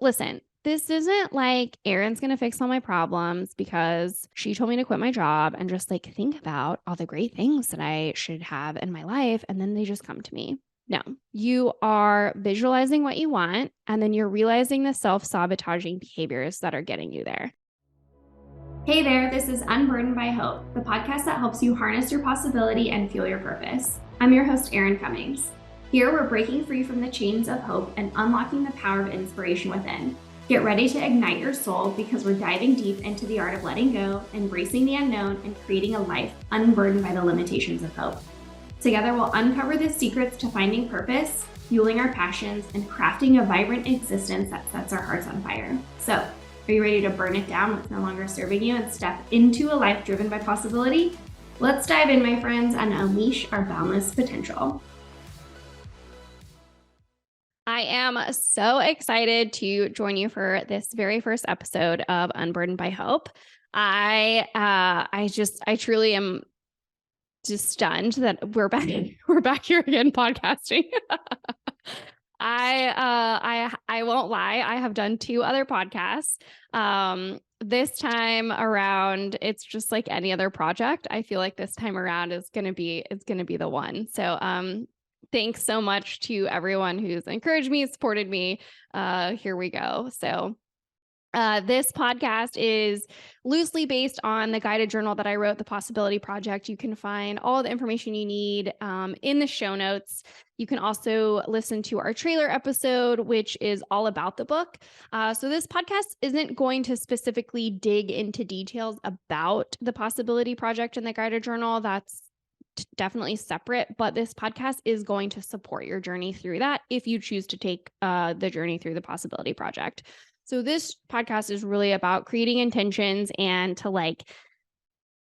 listen, this isn't like Erin's going to fix all my problems because she told me to quit my job and just like think about all the great things that I should have in my life. And then they just come to me. No, you are visualizing what you want, and then you're realizing the self-sabotaging behaviors that are getting you there. Hey there, this is Unburdened by Hope, the podcast that helps you harness your possibility and fuel your purpose. I'm your host, Erin Cummings. Here, we're breaking free from the chains of hope and unlocking the power of inspiration within. Get ready to ignite your soul because we're diving deep into the art of letting go, embracing the unknown, and creating a life unburdened by the limitations of hope. Together, we'll uncover the secrets to finding purpose, fueling our passions, and crafting a vibrant existence that sets our hearts on fire. So, are you ready to burn it down what's no longer serving you and step into a life driven by possibility? Let's dive in, my friends, and unleash our boundless potential. I am so excited to join you for this very first episode of Unburdened by Hope. I truly am just stunned that we're back here again podcasting. I won't lie. I have done 2 other podcasts. This time around, it's just like any other project. I feel like this time around it's going to be the one. So, thanks so much to everyone who's encouraged me, supported me. Here we go. So, this podcast is loosely based on the guided journal that I wrote, The Possibility Project. You can find all the information you need in the show notes. You can also listen to our trailer episode, which is all about the book. So this podcast isn't going to specifically dig into details about the Possibility Project and the guided journal. That's definitely separate, but this podcast is going to support your journey through that if you choose to take the journey through the Possibility Project. So this podcast is really about creating intentions and to like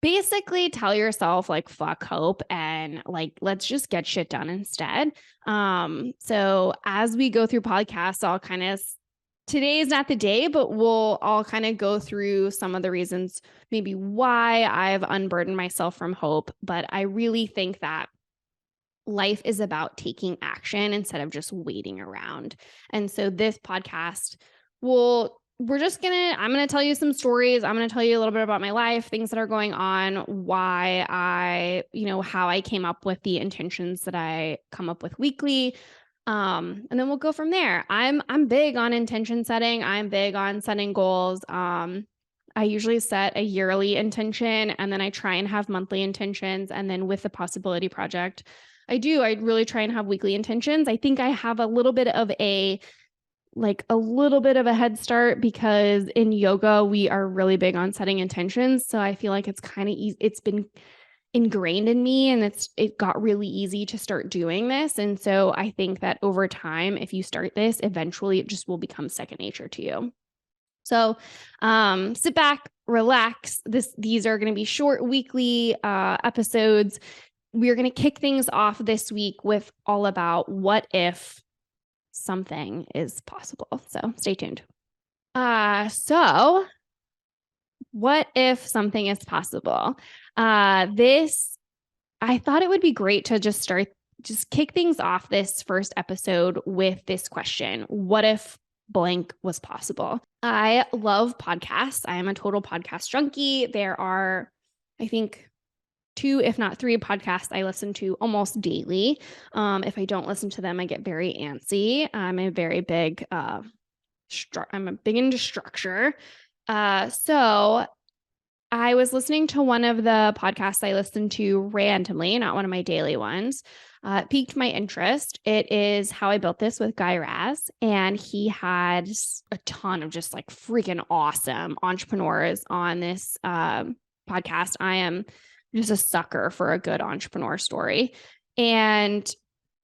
basically tell yourself like fuck hope and like let's just get shit done instead. So as we go through podcasts, I'll kind of today is not the day, but we'll all kind of go through some of the reasons maybe why I've unburdened myself from hope. But I really think that life is about taking action instead of just waiting around. And so this podcast I'm going to tell you some stories. I'm going to tell you a little bit about my life, things that are going on, why how I came up with the intentions that I come up with weekly. And then we'll go from there. I'm big on intention setting. I'm big on setting goals. I usually set a yearly intention and then I try and have monthly intentions. And then with the Possibility Project, I really try and have weekly intentions. I think I have a little bit of a head start because in yoga, we are really big on setting intentions. So I feel like it's kind of easy. It's been ingrained in me and it got really easy to start doing this. And so I think that over time, if you start this, eventually it just will become second nature to you. So sit back, relax. These are going to be short weekly episodes. We're going to kick things off this week with all about what if something is possible. So stay tuned. So what if something is possible? I thought it would be great to just kick things off this first episode with this question. What if blank was possible? I love podcasts. I am a total podcast junkie. There are, I think, 2, if not 3 podcasts I listen to almost daily. If I don't listen to them, I get very antsy. I'm big into structure. So I was listening to one of the podcasts I listened to randomly, not one of my daily ones. It piqued my interest. It is How I Built This with Guy Raz. And he had a ton of just like freaking awesome entrepreneurs on this podcast. I am just a sucker for a good entrepreneur story. And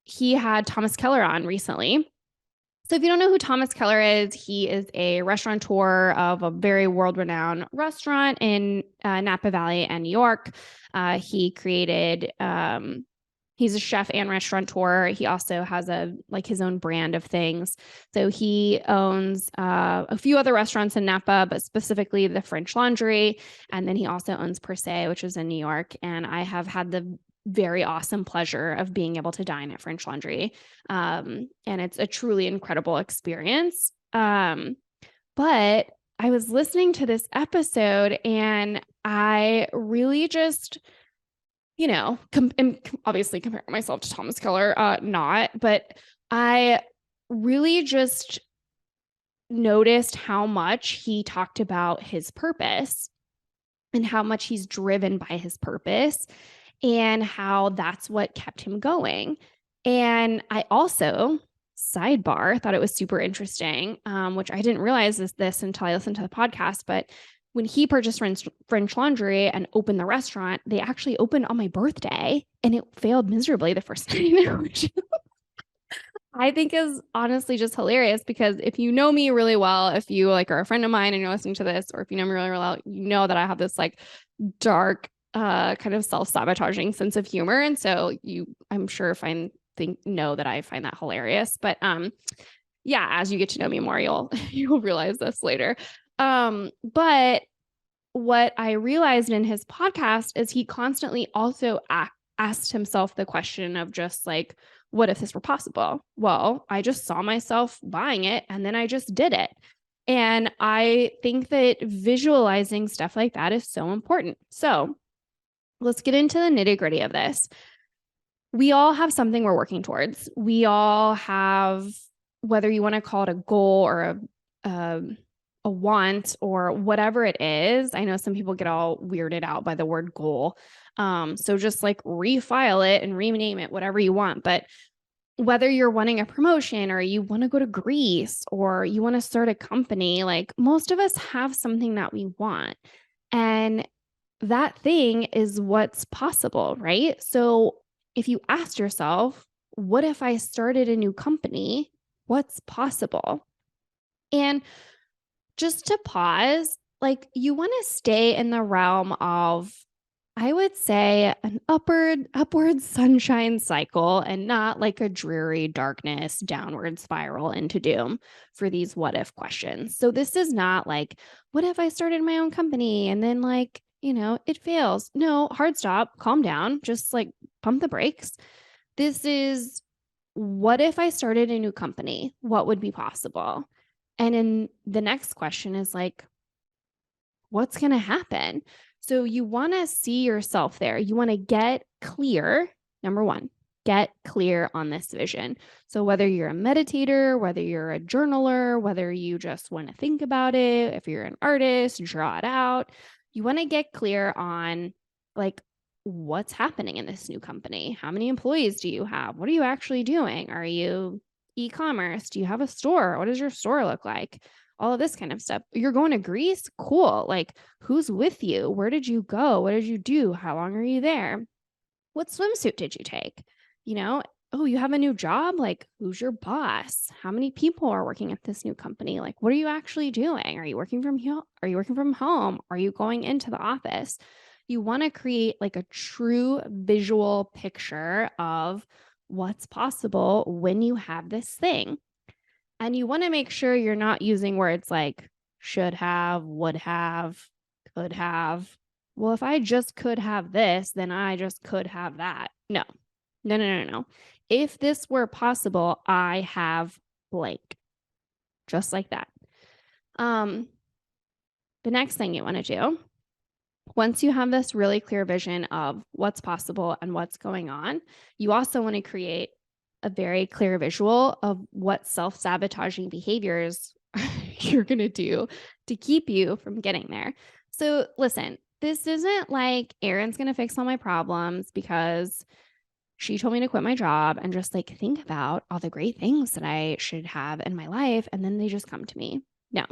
he had Thomas Keller on recently. So if you don't know who Thomas Keller is, he is a restaurateur of a very world-renowned restaurant in Napa Valley and New York. He's a chef and restaurateur. He also has his own brand of things. So he owns a few other restaurants in Napa, but specifically the French Laundry. And then he also owns Per Se, which is in New York. And I have had the very awesome pleasure of being able to dine at French Laundry. And it's a truly incredible experience. But I was listening to this episode and I really just, am obviously comparing myself to Thomas Keller, not, but I really just noticed how much he talked about his purpose and how much he's driven by his purpose and how that's what kept him going. And I also, sidebar, thought it was super interesting, which I didn't realize this until I listened to the podcast. But when he purchased French Laundry and opened the restaurant, they actually opened on my birthday and it failed miserably the first night, which I think is honestly just hilarious because if you know me really well, if you like are a friend of mine and you're listening to this, or if you know me really well, you know that I have this like dark, kind of self-sabotaging sense of humor. And so I'm sure know that I find that hilarious. But yeah, as you get to know me more, you'll realize this later. But what I realized in his podcast is he constantly also asked himself the question of just like, what if this were possible? Well, I just saw myself buying it and then I just did it. And I think that visualizing stuff like that is so important. So let's get into the nitty-gritty of this. We all have something we're working towards. We all have, whether you want to call it a goal or a want or whatever it is. I know some people get all weirded out by the word goal. So just like refile it and rename it, whatever you want. But whether you're wanting a promotion or you want to go to Greece or you want to start a company, like most of us have something that we want. And that thing is what's possible, right? So if you asked yourself, what if I started a new company? What's possible? And just to pause, like you want to stay in the realm of, I would say, an upward sunshine cycle and not like a dreary darkness downward spiral into doom for these what if questions. So this is not like, what if I started my own company and then like, it fails? No, hard stop, calm down, just like pump the brakes. This is, what if I started a new company? What would be possible? And then the next question is like, what's going to happen? So you want to see yourself there. You want to get clear. Number one, get clear on this vision. So whether you're a meditator, whether you're a journaler, whether you just want to think about it, if you're an artist, draw it out, you want to get clear on like, what's happening in this new company? How many employees do you have? What are you actually doing? Are you e-commerce? Do you have a store? What does your store look like? All of this kind of stuff. You're going to Greece? Cool. Like, who's with you? Where did you go? What did you do? How long are you there? What swimsuit did you take? Oh, you have a new job? Like, who's your boss? How many people are working at this new company? Like, what are you actually doing? Are you working from here? Are you working from home? Are you going into the office? You want to create like a true visual picture of what's possible when you have this thing. And you want to make sure you're not using words like should have, would have, could have. Well, if I just could have this, then I just could have that. No. If this were possible, I have blank. Just like that. The next thing you want to do, once you have this really clear vision of what's possible and what's going on, you also want to create a very clear visual of what self-sabotaging behaviors you're going to do to keep you from getting there. So listen, this isn't like Erin's going to fix all my problems because she told me to quit my job and just like think about all the great things that I should have in my life. And then they just come to me. No,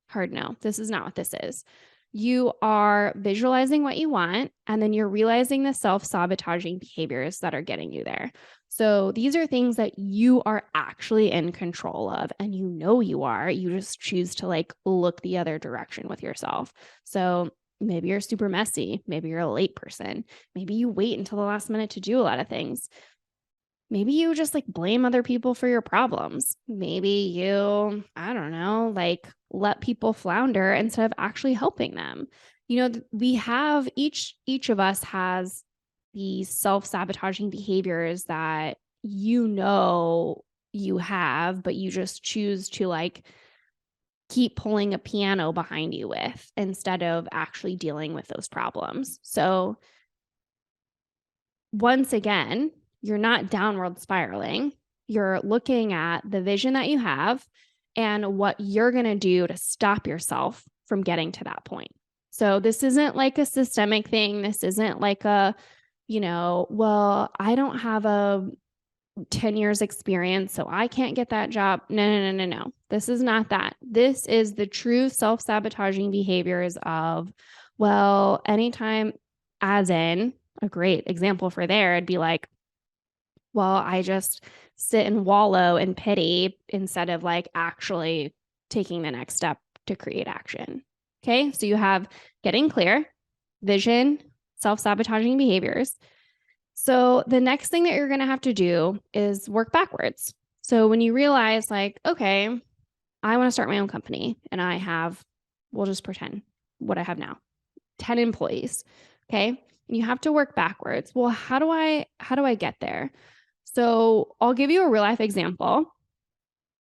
hard no. This is not what this is. You are visualizing what you want, and then you're realizing the self-sabotaging behaviors that are getting you there. So these are things that you are actually in control of, and you are. You just choose to like look the other direction with yourself. So maybe you're super messy. Maybe you're a late person. Maybe you wait until the last minute to do a lot of things. Maybe you just like blame other people for your problems. Maybe you, I don't know, like let people flounder instead of actually helping them. We have each of us has these self-sabotaging behaviors that you have, but you just choose to like keep pulling a piano behind you with instead of actually dealing with those problems. So once again, you're not downward spiraling. You're looking at the vision that you have and what you're going to do to stop yourself from getting to that point. So this isn't like a systemic thing. This isn't like a, well, I don't have a 10 years experience, so I can't get that job. No. This is not that. This is the true self-sabotaging behaviors of, well, anytime, as in a great example for there, it'd be like, well, I just sit and wallow in pity instead of like actually taking the next step to create action. Okay. So you have getting clear, vision, self-sabotaging behaviors. So the next thing that you're going to have to do is work backwards. So when you realize like, okay, I want to start my own company and I have, we'll just pretend what I have now, 10 employees. Okay. And you have to work backwards. Well, how do I get there? So I'll give you a real life example.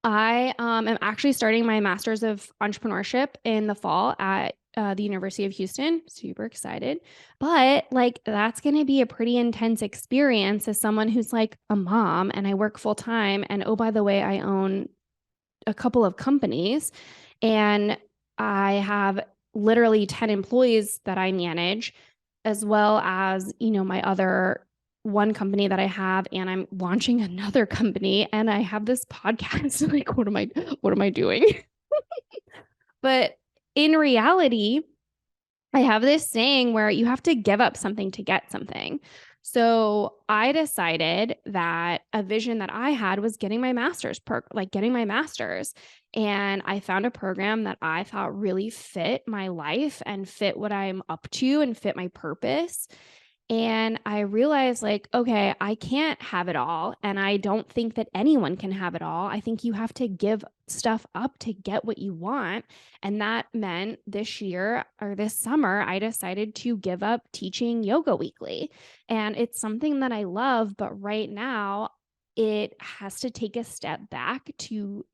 I am actually starting my master's of entrepreneurship in the fall at the University of Houston. Super excited. But like, that's going to be a pretty intense experience as someone who's like a mom and I work full time. And oh, by the way, I own a couple of companies and I have literally 10 employees that I manage, as well as, my other one company that I have, and I'm launching another company and I have this podcast. Like, what am I doing? But in reality, I have this saying where you have to give up something to get something. So I decided that a vision that I had was getting my master's, And I found a program that I thought really fit my life and fit what I'm up to and fit my purpose. And I realized like, okay, I can't have it all. And I don't think that anyone can have it all. I think you have to give stuff up to get what you want. And that meant this year or this summer, I decided to give up teaching yoga weekly. And it's something that I love, but right now it has to take a step back to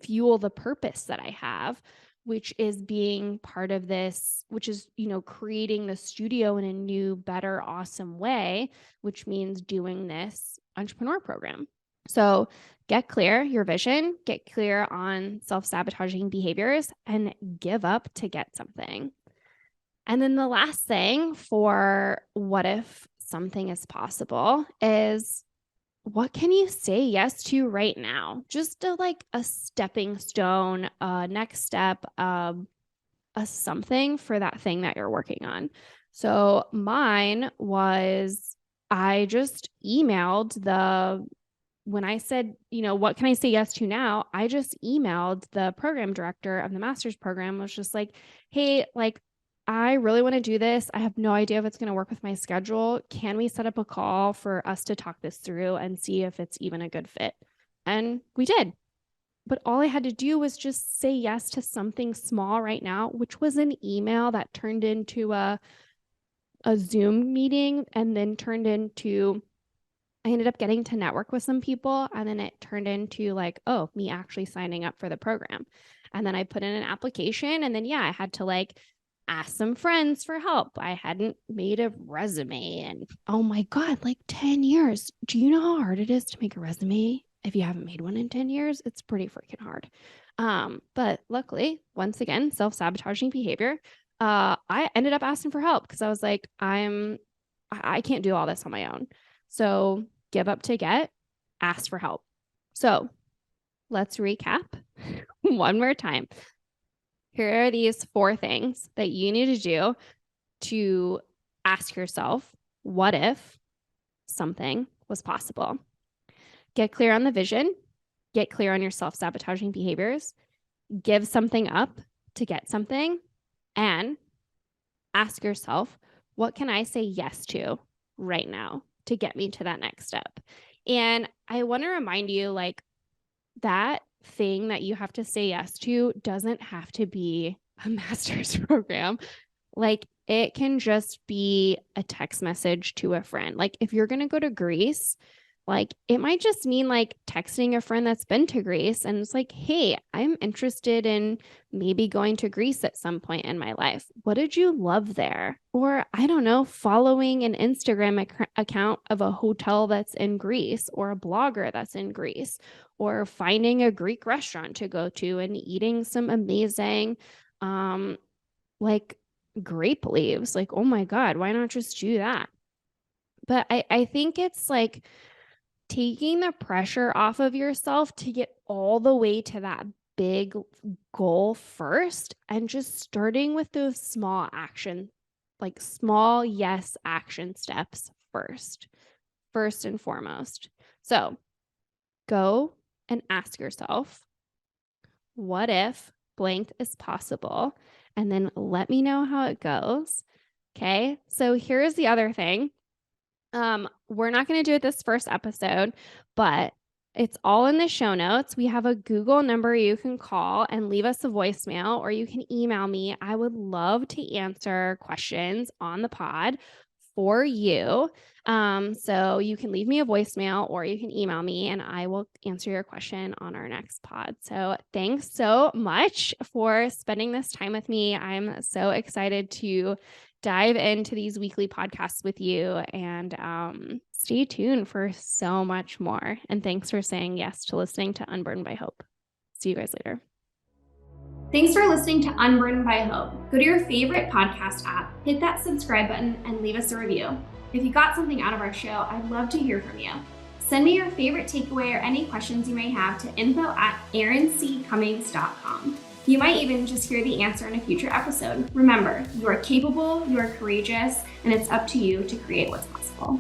fuel the purpose that I have, which is being part of this, which is, creating the studio in a new, better, awesome way, which means doing this entrepreneur program. So get clear your vision, get clear on self-sabotaging behaviors, and give up to get something. And then the last thing for what if something is possible is, what can you say yes to right now? Just a stepping stone, next step, a something for that thing that you're working on. So mine was, I just emailed when I said, what can I say yes to now? I just emailed the program director of the master's program, was just like, hey, like, I really want to do this. I have no idea if it's going to work with my schedule. Can we set up a call for us to talk this through and see if it's even a good fit? And we did. But all I had to do was just say yes to something small right now, which was an email that turned into a Zoom meeting and then turned into, I ended up getting to network with some people. And then it turned into like, oh, me actually signing up for the program. And then I put in an application and then, I had to like ask some friends for help. I hadn't made a resume and oh my God, like 10 years. Do you know how hard it is to make a resume? If you haven't made one in 10 years, it's pretty freaking hard. But luckily, once again, self-sabotaging behavior. I ended up asking for help because I was like, I can't do all this on my own. So give up to get, ask for help. So let's recap one more time. Here are these 4 things that you need to do to ask yourself, what if something was possible? Get clear on the vision, get clear on your self-sabotaging behaviors, give something up to get something, and ask yourself, what can I say yes to right now to get me to that next step? And I want to remind you, like, that thing that you have to say yes to doesn't have to be a master's program. Like, it can just be a text message to a friend. Like, if you're going to go to Greece, Like it might just mean like texting a friend that's been to Greece and it's like, hey, I'm interested in maybe going to Greece at some point in my life. What did you love there? Or I don't know, following an Instagram account of a hotel that's in Greece or a blogger that's in Greece, or finding a Greek restaurant to go to and eating some amazing like grape leaves. Like, oh my God, why not just do that? But I think it's like taking the pressure off of yourself to get all the way to that big goal first and just starting with those small action, like small yes action steps first and foremost. So go and ask yourself, what if blank is possible? And then let me know how it goes. Okay. So here's the other thing. We're not going to do it this first episode, but it's all in the show notes. We have a Google number you can call and leave us a voicemail, or you can email me. I would love to answer questions on the pod for you. So you can leave me a voicemail or you can email me and I will answer your question on our next pod. So thanks so much for spending this time with me. I'm so excited to dive into these weekly podcasts with you, and stay tuned for so much more. And thanks for saying yes to listening to Unburdened by Hope. See you guys later. Thanks for listening to Unburdened by Hope. Go to your favorite podcast app, hit that subscribe button, and leave us a review. If you got something out of our show, I'd love to hear from you. Send me your favorite takeaway or any questions you may have to info@erincummings.com. You might even just hear the answer in a future episode. Remember, you are capable, you are courageous, and it's up to you to create what's possible.